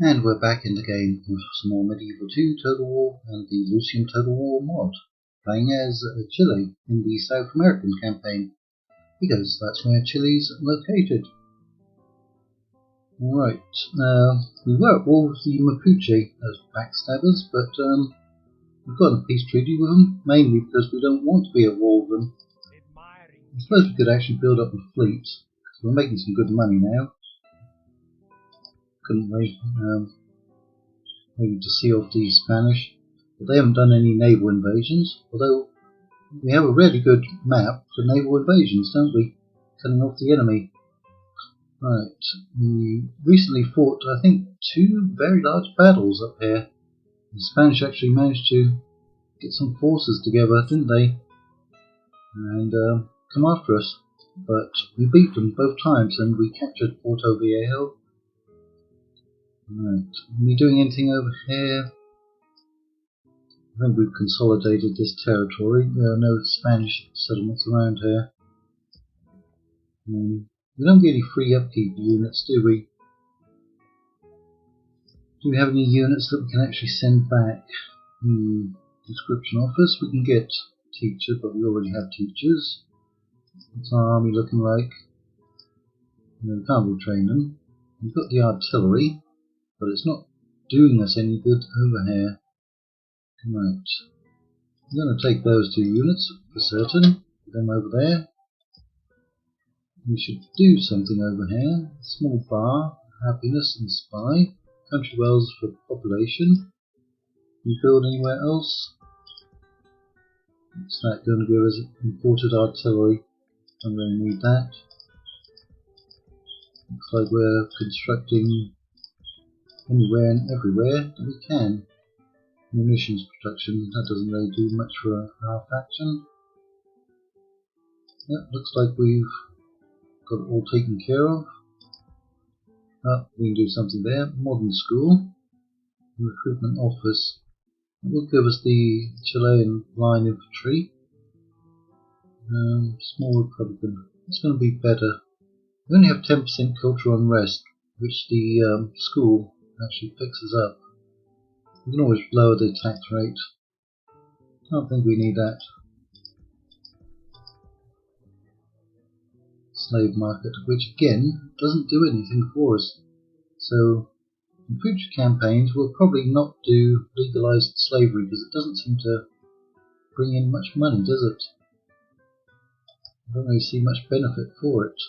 And we're back in the game with some more Medieval 2 Total War and the Lucium Total War mod, playing as Chile in the South American campaign, because that's where Chile's located. Right, we were at war with the Mapuche as backstabbers, but we've got a peace treaty with them, mainly because we don't want to be at war with them. I suppose we could actually build up a fleet, because we're making some good money now. Couldn't we? Maybe to see off the Spanish, but they haven't done any naval invasions, although we have a really good map for naval invasions, don't we? Cutting off the enemy. Right, we recently fought, I think, 2 very large battles up here. The Spanish actually managed to get some forces together, didn't they? And come after us, but we beat them both times and we captured Porto Viejo. Right, are we doing anything over here? I think we've consolidated this territory. There are no Spanish settlements around here. We don't get any free upkeep units, do we? Do we have any units that we can actually send back? Description office. We can get teacher, but we already have teachers. What's our army looking like? We can't retrain them. We've got the artillery, but it's not doing us any good over here. Right. I'm going to take those 2 units for certain. Put them over there. We should do something over here. Small bar, happiness and spy. Country wells for population. Can we build anywhere else? What's that going to give us? Imported artillery. Don't really need that. Looks like we're constructing anywhere and everywhere that we can. Munitions production, that doesn't really do much for our faction. Yep, looks like we've got it all taken care of. We can do something there. Modern school. Recruitment office. That will give us the Chilean line infantry. Small Republican. It's going to be better. We only have 10% cultural unrest, which the school actually fixes up. We can always lower the tax rate. I don't think we need that. Slave market, which again doesn't do anything for us. So in future campaigns we'll probably not do legalized slavery because it doesn't seem to bring in much money, does it? I don't really see much benefit for it.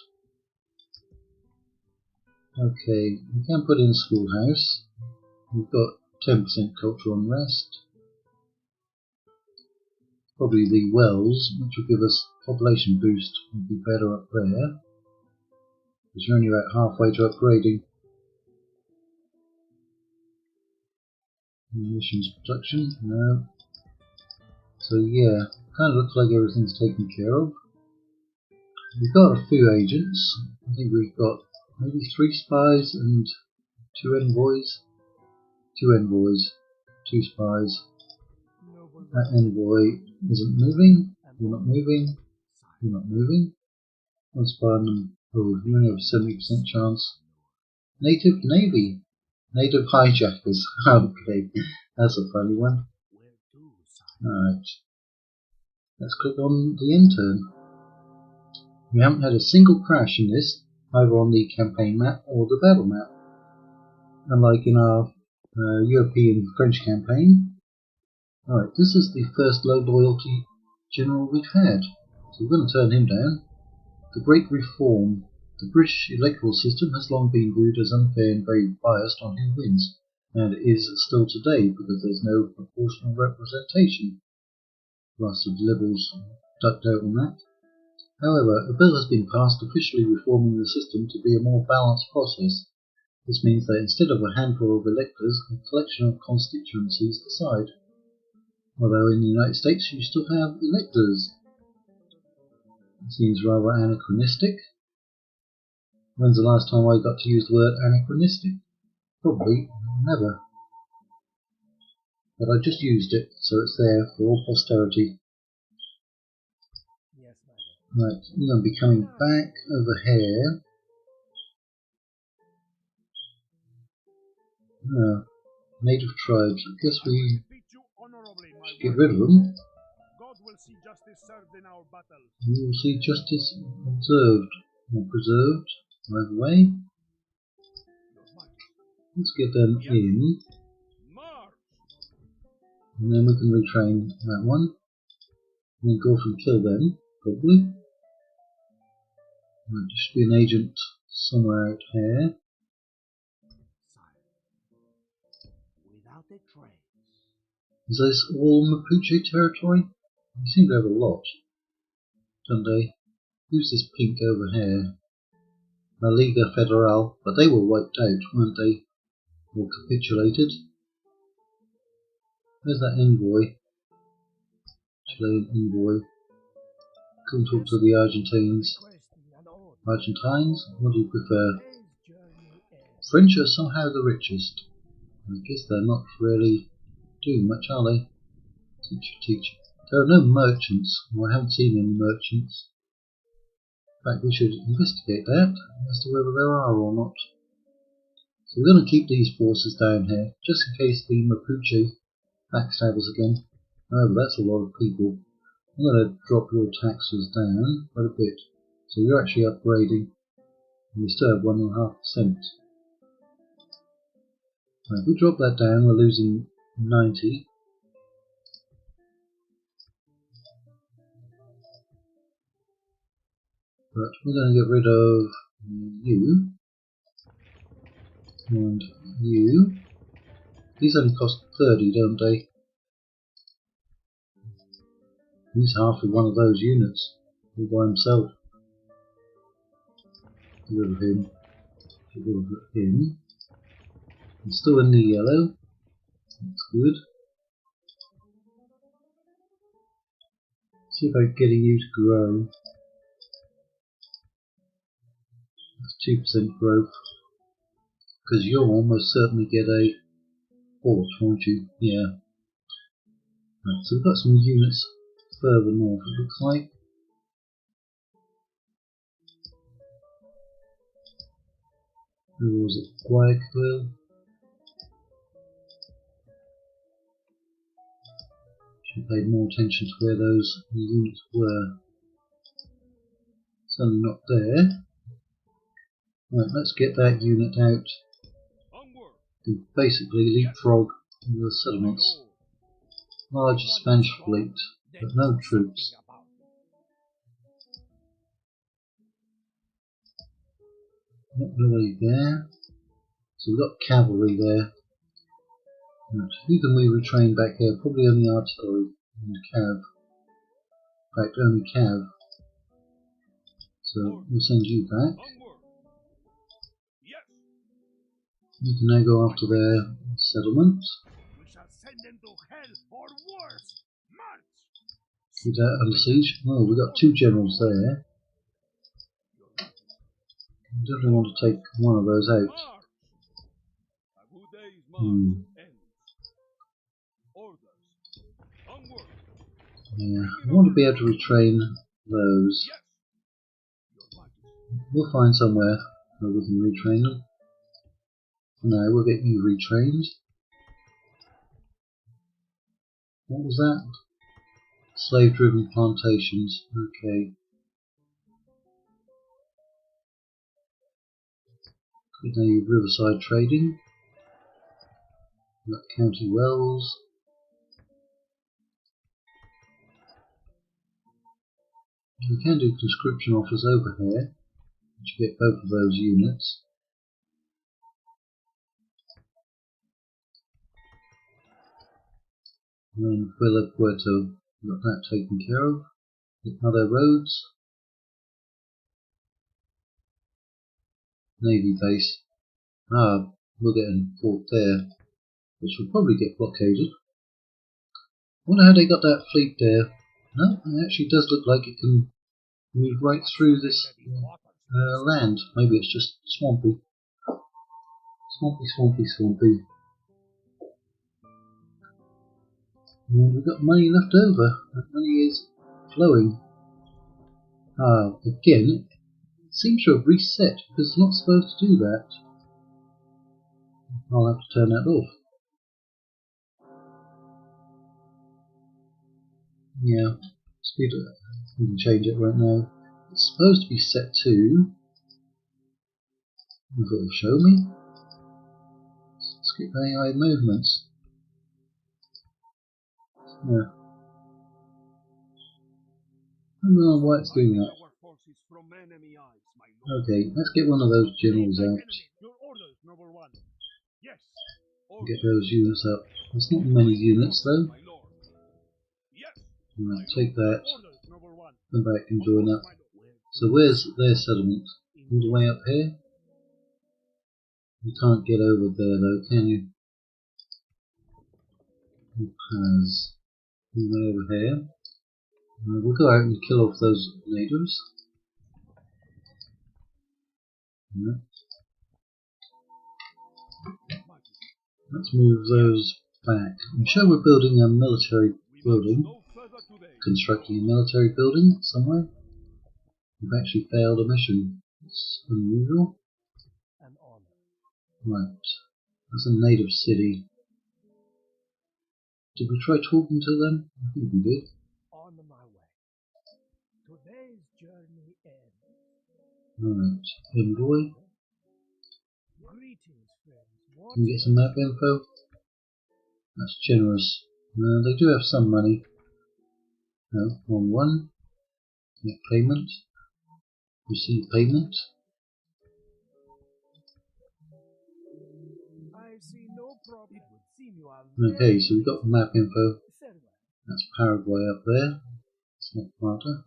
Okay, we can put in a schoolhouse. We've got 10% cultural unrest. Probably the wells, which will give us population boost, would be better up there. Because you're only about halfway to upgrading. Munitions production, no. So yeah, kind of looks like everything's taken care of. We've got a few agents. I think we've got maybe 3 spies and 2 envoys. 2 envoys, 2 spies. That envoy isn't moving. You're not moving. You're not moving. 1 spy on them. Oh, you only have a 70% chance. Native Navy. Native hijackers. Okay, that's a funny one. Alright. Let's click on the intern. We haven't had a single crash in this, either on the campaign map or the battle map. Unlike in our European French campaign. Alright, this is the first low loyalty general we've had. So we're going to turn him down. The Great Reform. The British electoral system has long been viewed as unfair and very biased on who wins, and is still today because there's no proportional representation. Lots of liberals ducked out on that. However, a bill has been passed officially reforming the system to be a more balanced process. This means that instead of a handful of electors, a collection of constituencies decide. Although in the United States you still have electors. It seems rather anachronistic. When's the last time I got to use the word anachronistic? Probably never. But I just used it, so it's there for all posterity. Right, we're going to be coming back over here. No. Native tribes. I guess we should get rid of them. We will see justice observed or preserved. Either way. Let's get them in. And then we can retrain that one. And then go off and kill them, probably. There should be an agent somewhere out here. Is this all Mapuche territory? They seem to have a lot, don't they? Who's this pink over here? La Liga Federal, but they were wiped out, weren't they? Or capitulated. Where's that envoy? Chilean envoy. Come talk to the Argentines. Argentines? What do you prefer? French are somehow the richest. I guess they're not really doing much, are they? Teach. There are no merchants. Well, I haven't seen any merchants. In fact, we should investigate that as to whether there are or not. So we're going to keep these forces down here, just in case the Mapuche backstab us again. However, that's a lot of people. I'm going to drop your taxes down quite a bit. So you're actually upgrading. And we still have 1.5%. If we drop that down, we're losing 90. But we're going to get rid of you. And you. These only cost 30, don't they? He's half of one of those units. All by himself. Get rid of him. Get rid of him. He's still in the yellow. That's good. See about getting you to grow. That's 2% growth. Because you'll almost certainly get a port, won't you? Yeah. Right, so we've got some units further north, it looks like. Where was it? Guayaquil. Should have paid more attention to where those units were. Certainly not there. Right, let's get that unit out. And basically leapfrog the settlements. Large Spanish fleet, but no troops. Not really there. So we've got cavalry there. Right, who can we retrain back here? Probably only artillery and cav. In fact, only cav. So we'll send you back. You can now go after their settlement. Keep that under siege. Oh, we've got 2 generals there. We definitely want to take one of those out. Yeah, I want to be able to retrain those. We'll find somewhere where we can retrain them. No, we'll get you retrained. What was that? Slave-driven plantations. Okay. Good day, riverside trading. We've got county wells. We can do conscription offers over here, which get both of those units. And then Villa Puerto, we've got that taken care of. Other roads. Navy base. We'll get a port there, which will probably get blockaded. I wonder how they got that fleet there. No, it actually does look like it can move right through this land. Maybe it's just swampy. Swampy. And we've got money left over. That money is flowing. Again, it seems to have reset because it's not supposed to do that. I'll have to turn that off. Yeah, speed it. We can change it right now. It's supposed to be set to. If it'll show me. Skip AI movements. Yeah. I don't know why it's doing that. Okay, let's get one of those generals out. Get those units up. There's not many units though. Right, take that. Come back and join up. So where's their settlement? All the way up here? You can't get over there though, can you? Because all the way over here. We'll go out and kill off those natives. Yeah. Let's move those back. I'm sure we're building a military building. Constructing a military building somewhere. We've actually failed a mission. It's unusual. Right. That's a native city. Did we try talking to them? I think we did. On my way. Today's journey ends. Right. Envoy. Greetings, friends. Can we get some map info? That's generous. They do have some money. No, wrong one. Get payment. Receive payment. I see no problem. It would seem you are Okay, so we've got map info. very well. That's Paraguay up there. It's not Plata.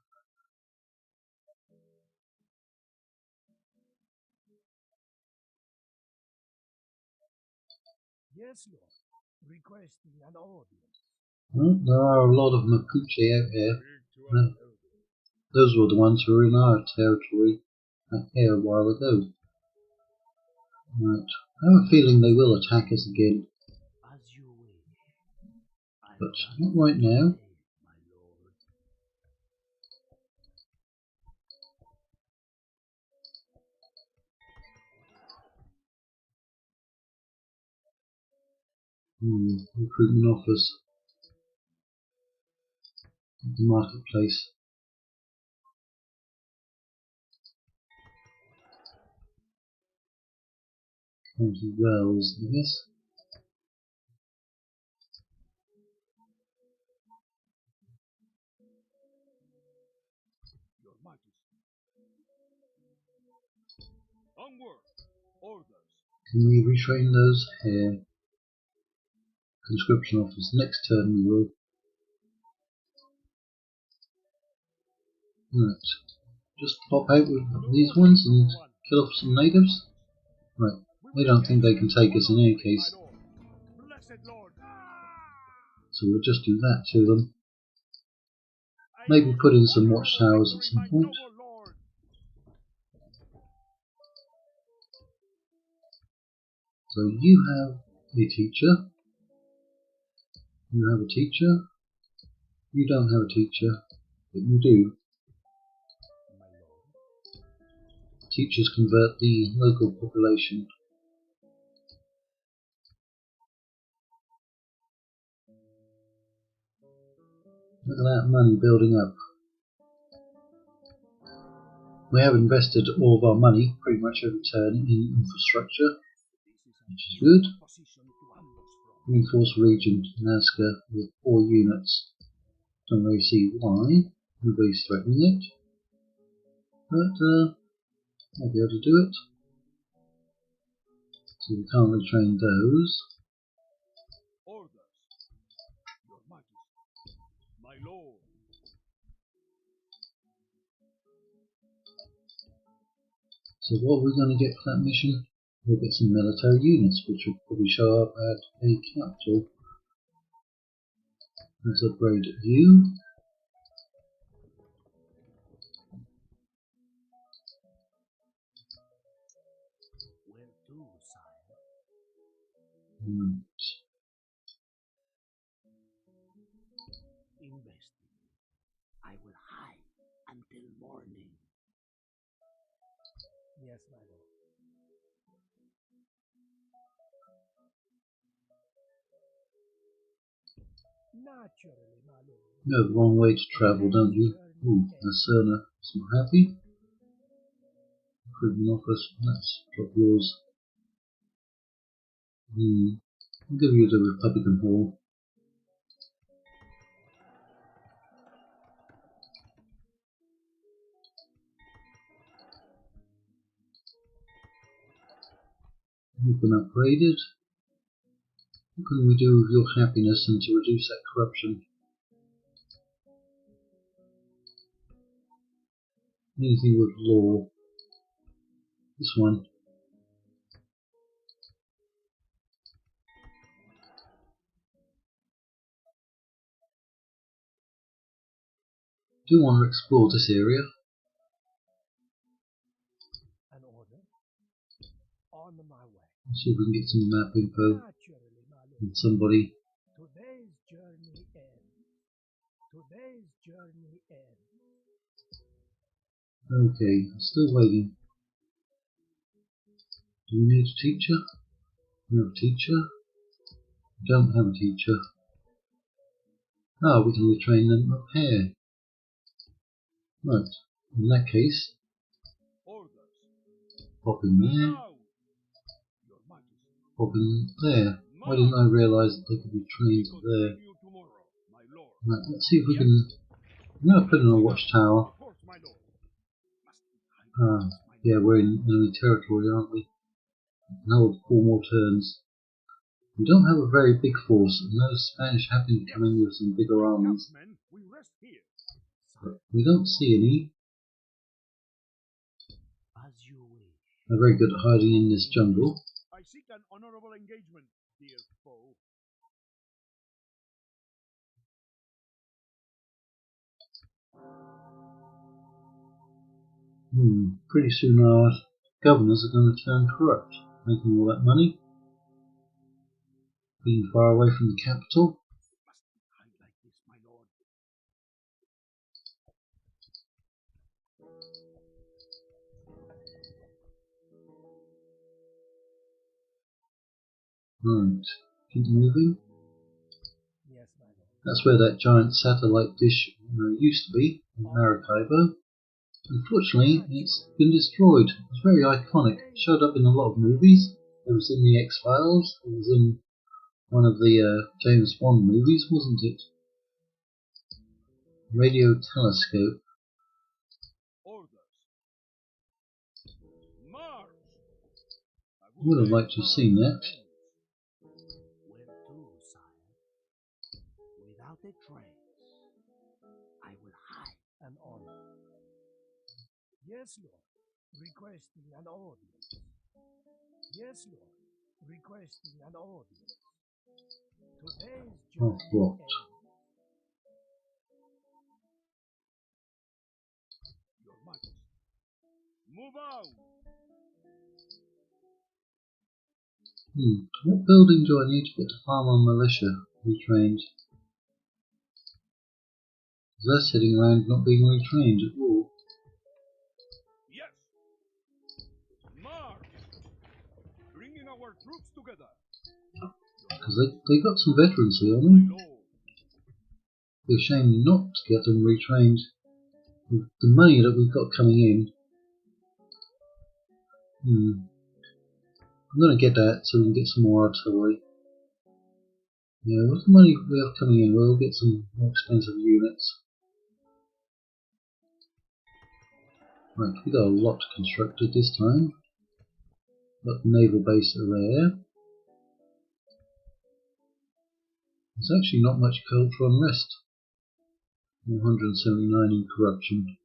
Yes, Lord. Requesting an audience. Well, there are a lot of Mapuche out here. Those were the ones who were in our territory here a while ago. Right. I have a feeling they will attack us again. As you wish. But not right now. Recruitment offers. The marketplace. County Wells, I guess. Your Majesty. Onward. Orders. Can we retrain those here? Conscription offers. Next turn we will. Right. Just pop out with these ones and kill off some natives. Right. They don't think they can take us in any case. So we'll just do that to them. Maybe put in some watchtowers at some point. So you have a teacher. You have a teacher. You don't have a teacher, but you do. Teachers convert the local population. Look at that money building up. We have invested all of our money, pretty much every turn, in infrastructure, which is good. Reinforce region, Nazca, with 4 units. Don't really see why. Nobody's threatening it. But I'll be able to do it. So we can't retrain those. Orders. Your Majesty. My lord. So what are we going to get for that mission? We'll get some military units, which will probably show up at a capital. Let's upgrade you. Where to, sire? Investing. I will hide until morning. Yes, my lord. Naturally, my lord. You have a long way to travel, don't you? Ooh, Nasserna is not happy. Recruitment office, let's drop yours. I'll give you the Republican Hall. You've been upgraded. What can we do with your happiness and to reduce that corruption? Anything with law. This one. Do you want to explore this area? An order? On my way. Let's see if we can get some map info Naturally, my lord. from somebody. Today's journey ends. Today's journey ends. Okay, I'm still waiting. Do we need a teacher? We have a teacher? We don't have a teacher. Ah, we can retrain them up here. Right, in that case, Orders. pop in there, Now, Your Majesty. pop in there. Why didn't I realise that they could be trained there? Continue tomorrow, my lord. Right, let's see if we can. Now put in a watchtower. Of course, my lord. Ah, yeah, we're in enemy territory, aren't we? Another 4 more turns. We don't have a very big force, and those Spanish have been coming with some bigger armies. We rest here. But we don't see any. As you wish. They're very good at hiding in this jungle. I seek an honorable engagement, dear foe. Pretty soon our governors are going to turn corrupt, making all that money, being far away from the capital. Must hide like this, my lord. Right, keep moving. Yes, my lord. That's where that giant satellite dish used to be, in Maracaibo. Unfortunately, it's been destroyed. It was very iconic. It showed up in a lot of movies. It was in the X-Files. It was in one of the James Bond movies, wasn't it? Radio telescope. Orders. March. I would have liked to have seen that. Where to, sire? Without a trace, I will hide an order. Yes, lord. Requesting an audience. Yes, lord. Requesting an audience. Today's Oh, journey what? ends. Your Majesty. Move out. What building do I need to get the farmer militia retrained? Because they're sitting around not being retrained at all. Yes. March. Bringing our troops together. Because they got some veterans here, haven't they? It'd be a shame not to get them retrained with the money that we've got coming in. I'm going to get that so we can get some more artillery. Yeah, with the money we have coming in, we'll get some more expensive units. Right, we got a lot constructed this time. Got the naval base there. There's actually not much cultural unrest. 179 in corruption.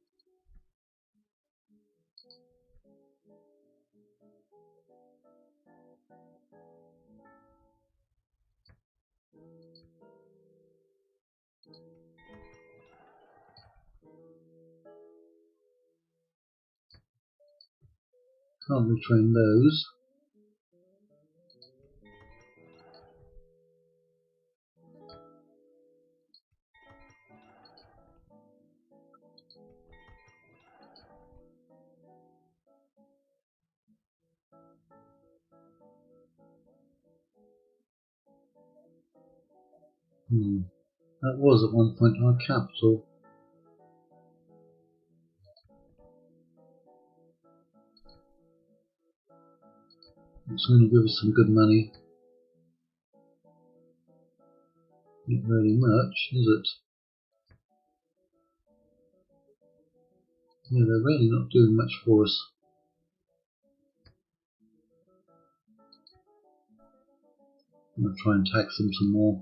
Can't retrain those. That was at one point our capital. It's going to give us some good money. Not really much, is it? Yeah, they're really not doing much for us. I'm going to try and tax them some more.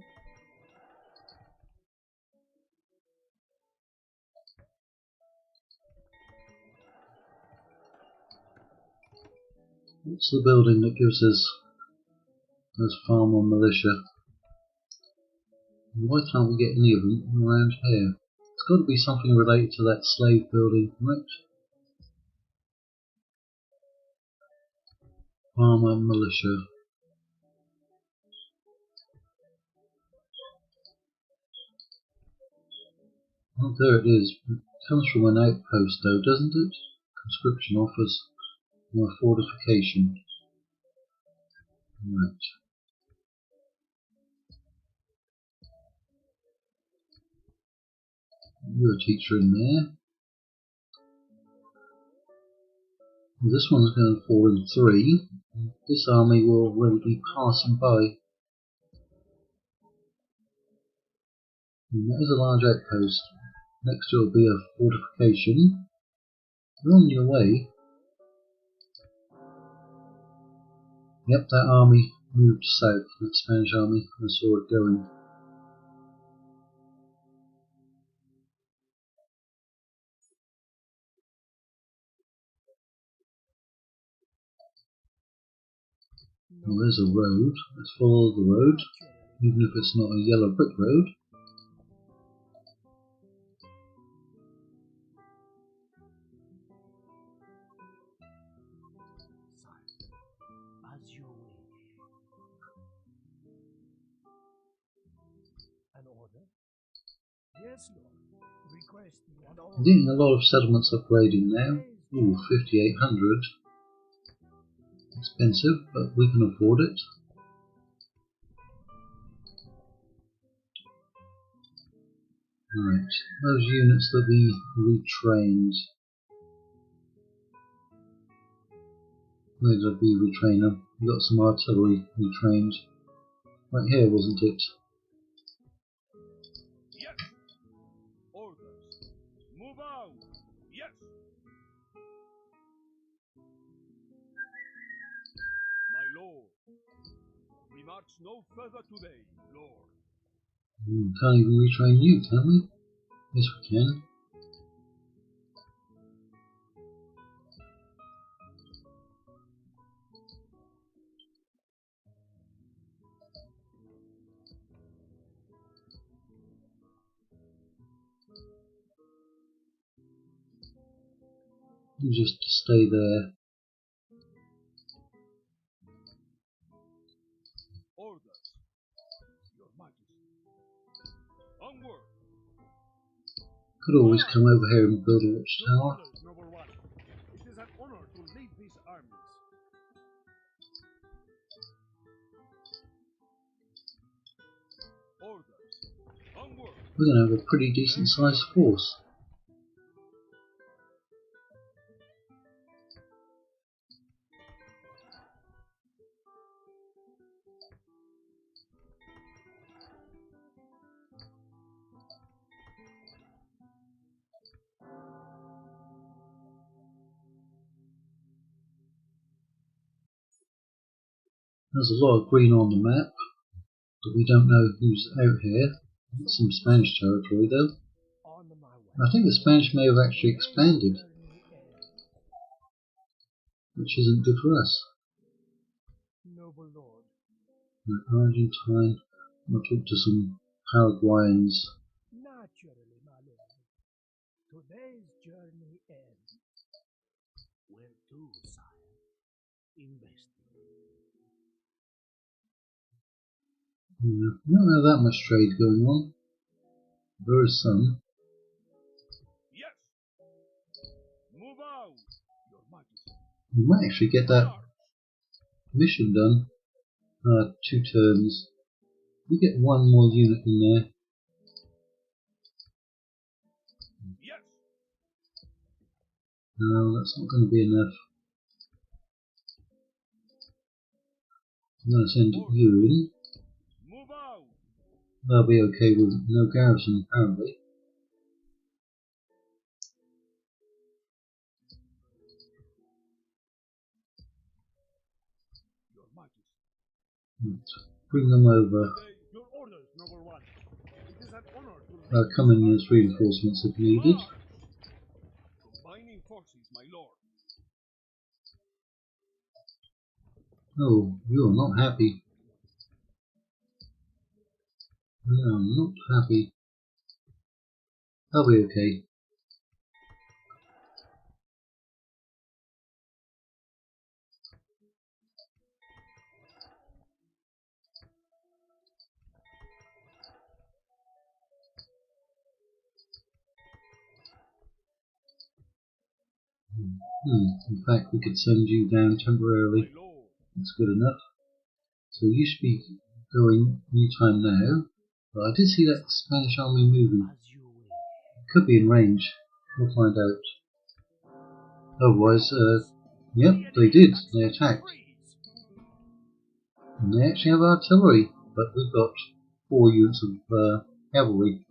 What's the building that gives us those farmer militia? Why can't we get any of them around here? It's got to be something related to that slave building, right? Farmer militia. Oh, there it is. It comes from an outpost though, doesn't it? Conscription offers or fortification. Right. You're a teacher in there. Well, this one's going to fall in 3. This army will already be passing by. And that is a large outpost. Next to it will be a fortification. You're on your way. Yep, that army moved south, that Spanish army. I saw it going. Well, there's a road. Let's follow the road, even if it's not a yellow brick road. As you wish. An order? Yes, Lord. Request an order. I'm getting a lot of settlements upgrading now. Ooh, 5,800. Expensive, but we can afford it. Right, those units that we retrained. Where did we retrain them? We got some artillery retrained. Right here, wasn't it? Yes. Orders. Move out. Yes. My lord. We march no further today, lord. Can't even retrain you, can we? Yes, we can. You just stay there. Orders. Your Majesty. Onward. Could always come over here and build a watchtower. Orders, noble one. It is an honor to lead these armies. Orders. Onward. We're going to have a pretty decent sized force. There's a lot of green on the map, but we don't know who's out here. It's some Spanish territory though. On my way. I think the Spanish may have actually expanded, which isn't good for us. Noble Lord. Right, Argentine, I'll talk to some Paraguayans. Naturally, my lord. Today's journey ends. Where to, sire? Investing. Yeah, we don't have that much trade going on. There is some. Yes. Move out. Your Majesty. We might actually get that mission done. 2 turns. We get 1 more unit in there. No, that's not going to be enough. I'm going to send you in. Move out. They'll be okay with no garrison, apparently. Your Majesty. Let's bring them over. Obey your orders, noble one. It is an honor to lead Come in this as reinforcements if needed. march. Combining forces, my lord. Oh, you're not happy. No, I'm not happy. They'll be okay. In fact, we could send you down temporarily. My lord. That's good enough. So you should be going anytime now. But I did see that Spanish army moving. As you wish. Could be in range. We'll find out. Otherwise, yep, they did. They attacked. And they actually have artillery, but we've got 4 units of cavalry.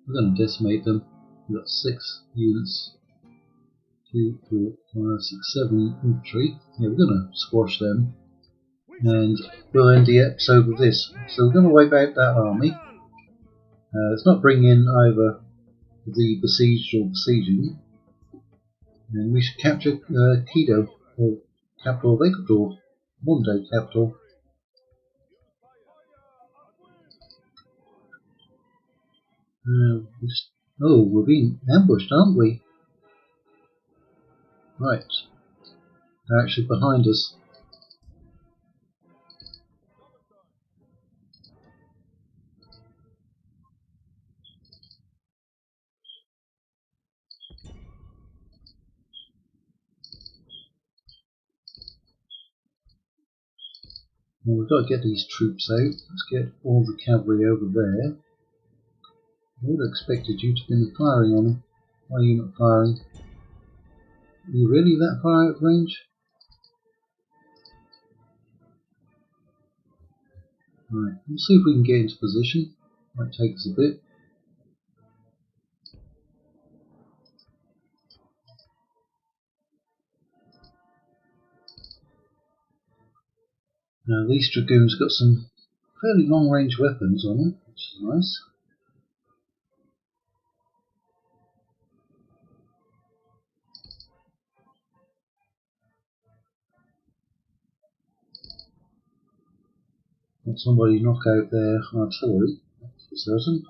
We're going to decimate them. We've got 6 units. 2, 4, 5, 6, 7 infantry. Yeah, we're going to squash them. And we'll end the episode with this. So we're going to wipe out that army. It's not bringing in either the besieged or besieging. And we should capture Quito, or capital of Ecuador. One day capital. Oh, we're being ambushed, aren't we? Right. They're actually behind us. Well, we've got to get these troops out. Let's get all the cavalry over there. I would have expected you to be firing on them. Why are you not firing? Are you really that far out of range? Right, we'll see if we can get into position. Might take us a bit. Now these dragoons got some fairly long range weapons on them, which is nice. Got somebody knock out their artillery, that's for certain.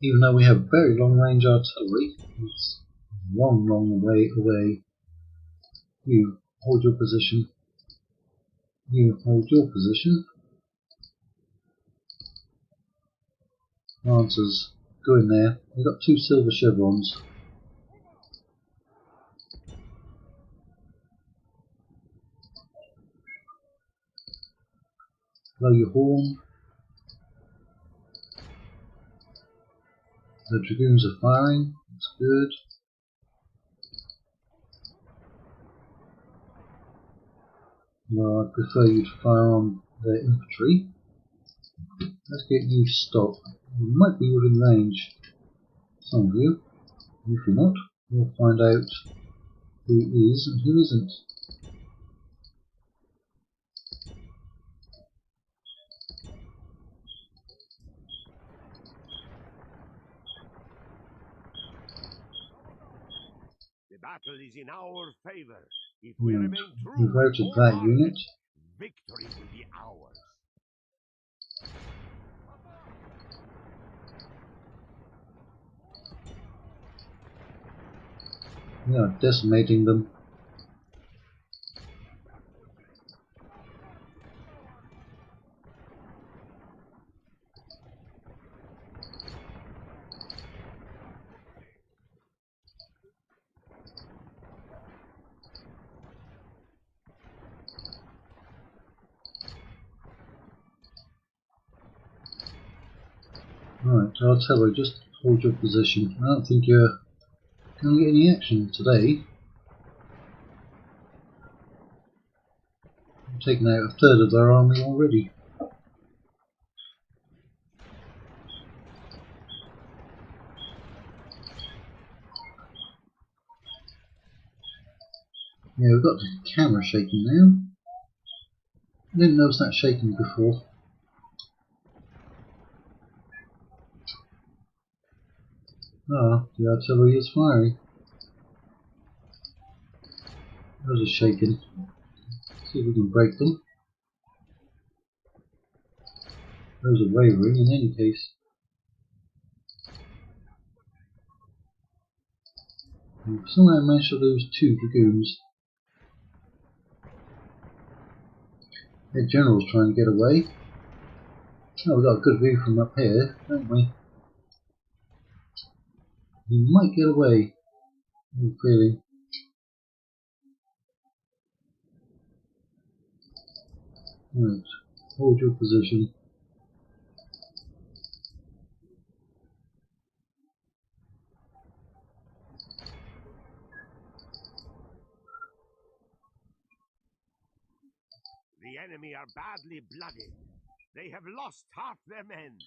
Even though we have very long range artillery, it's a long way away. You hold your position. You hold your position. Lancers, go in there. We've got 2 silver chevrons. Blow your horn. The dragoons are firing. That's good. Well, I prefer you to fire on their infantry. Let's get you to stop. You might be within range. Some of you. If you're not, we'll find out who is and who isn't. The battle is in our favor. If we remain true, We've routed that unit. victory will be ours. We are decimating them. Right, artillery, just hold your position. I don't think you're going to get any action today. I've taken out a third of their army already. Yeah, we've got the camera shaking now. I didn't notice that shaking before. Ah, the artillery is firing. Those are shaking. See if we can break them. Those are wavering in any case. We've somehow managed to lose 2 dragoons. Their general's trying to get away. Oh, we've got a good view from up here, don't we? He might get away. I'm feeling. Right, hold your position. The enemy are badly blooded. They have lost half their men.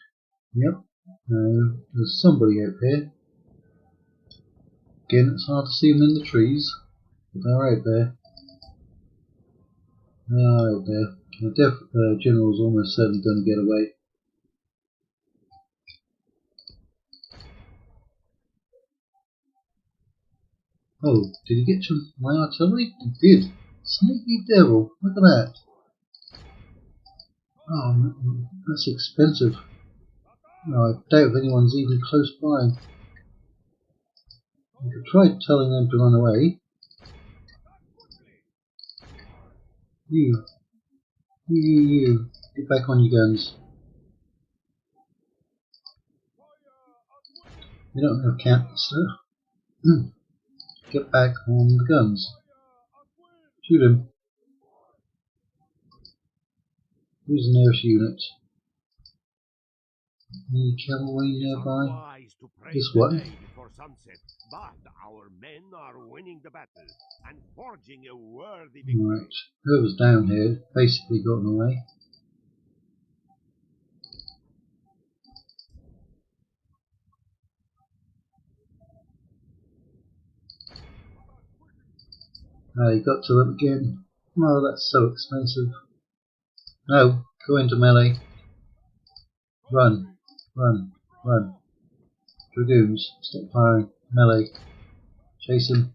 Yep. There's somebody out here. Again, it's hard to see them in the trees, but they're out there. They are out there. The general's almost certainly going to get away. Oh, did he get to my artillery? He did. Sneaky devil, look at that. Oh, that's expensive. No, I doubt if anyone's even close by. You could try telling them to run away. You, get back on your guns. You don't have canister. Get back on the guns. Shoot him. Who's the nearest unit? Any cavalry nearby? This one. Before sunset, but our men are winning the battle and forging a worthy victory. Right. Whoever's down here basically gotten away. He got to them again. Oh, that's so expensive. No, go into melee. Run, run, run. Dragoons, stop firing. Melee. Chase him.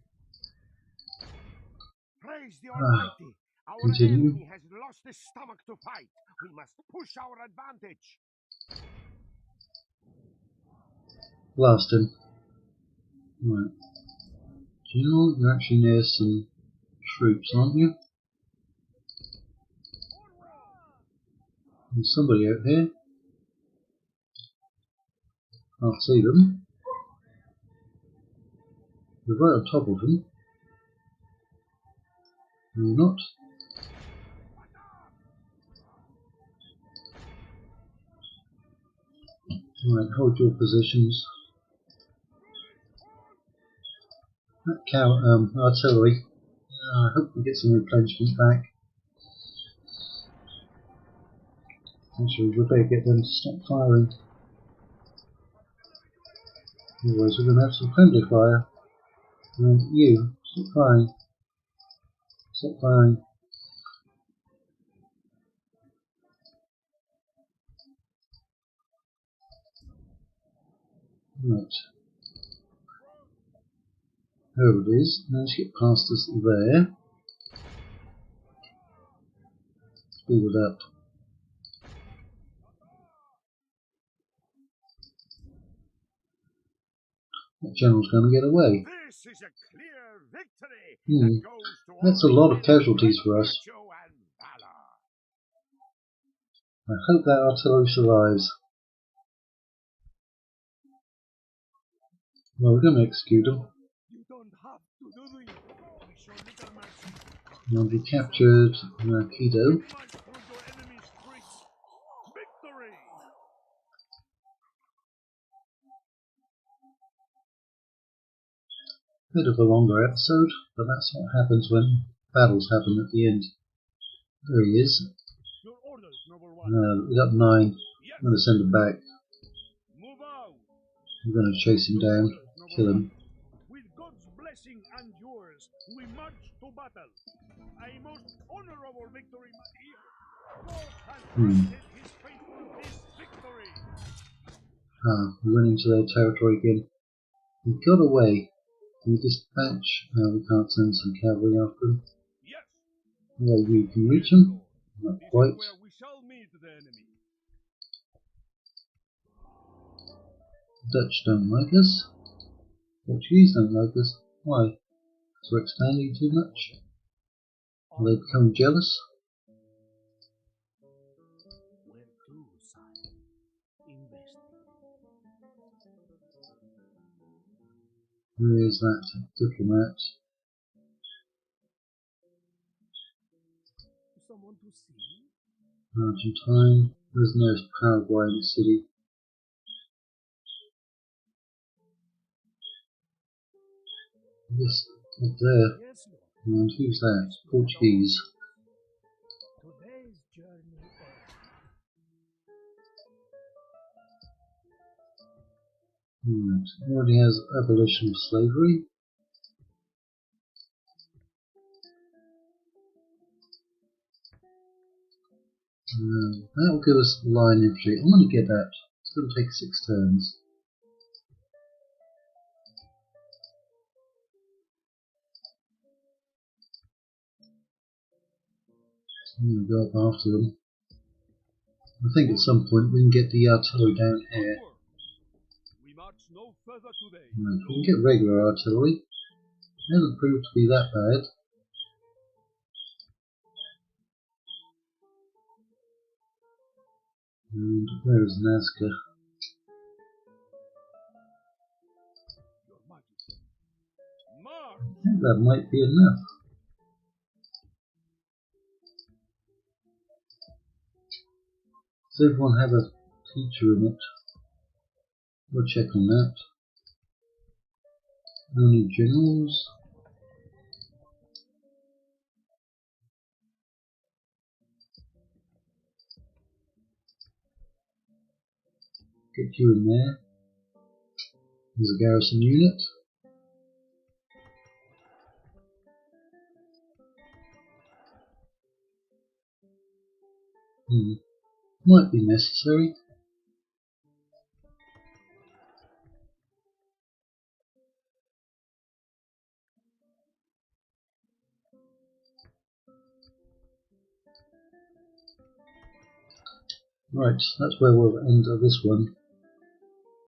Praise the Almighty! Our Continue. enemy has lost his stomach to fight. We must push our advantage. Blast him. Right. Do you know you're actually near some troops, aren't you? There's somebody out here. Can't see them. We're right on top of them. No, you're not. Right, hold your positions. That artillery. I hope we get some replenishment back. Actually, we better get them to stop firing. Otherwise, we're going to have some friendly fire. And you, stop firing. Stop firing. Right. There it is. Let's get past us there. Speed it up. That general's going to get away. This is a clear victory Hmm. that goes to That's all a lot of men casualties with for us. virtue and valor. I hope that artillery survives. Well, we're going to execute them. You don't have to do it. We show little mercy. Now we captured Kido. March through your enemy's streets. Victory! Bit of a longer episode, but that's what happens when battles happen at the end. There he is. Your orders, #1. We got 9. Yes. I'm going to send him back. Move out. I'm going to chase him Your down, orders, kill #1. him. With God's blessing and yours, we march to battle. A most honorable victory, my dear. God has granted his faithful this victory. We went into their territory again. We got away. Can we dispatch? We can't send some cavalry after him. Yes. Yeah, you can reach Yes, him. Lord. Not This quite. is where we shall meet the enemy. Dutch don't like us. Portuguese don't like us. Why? Because we're expanding too much? Are they becoming jealous? Where to, sire? Investigate. Where is that diplomat? Someone to see? Argentine. There's no Paraguay in the city. This up there. Yes, Lord. And who's that? Portuguese. Today's journey ends. Already has abolition of slavery. That will give us line infantry. I'm going to get that. It's going to take 6 turns. I'm going to go up after them. I think at some point we can get the artillery down here. Onward. We march no further today. If we can get regular artillery, it hasn't proved to be that bad. And where's Nazca? Your Majesty. March. I think that might be enough. Does everyone have a teacher in it? We'll check on that. Only generals. Get you in there. There's a garrison unit. Might be necessary. Right, that's where we'll end this one.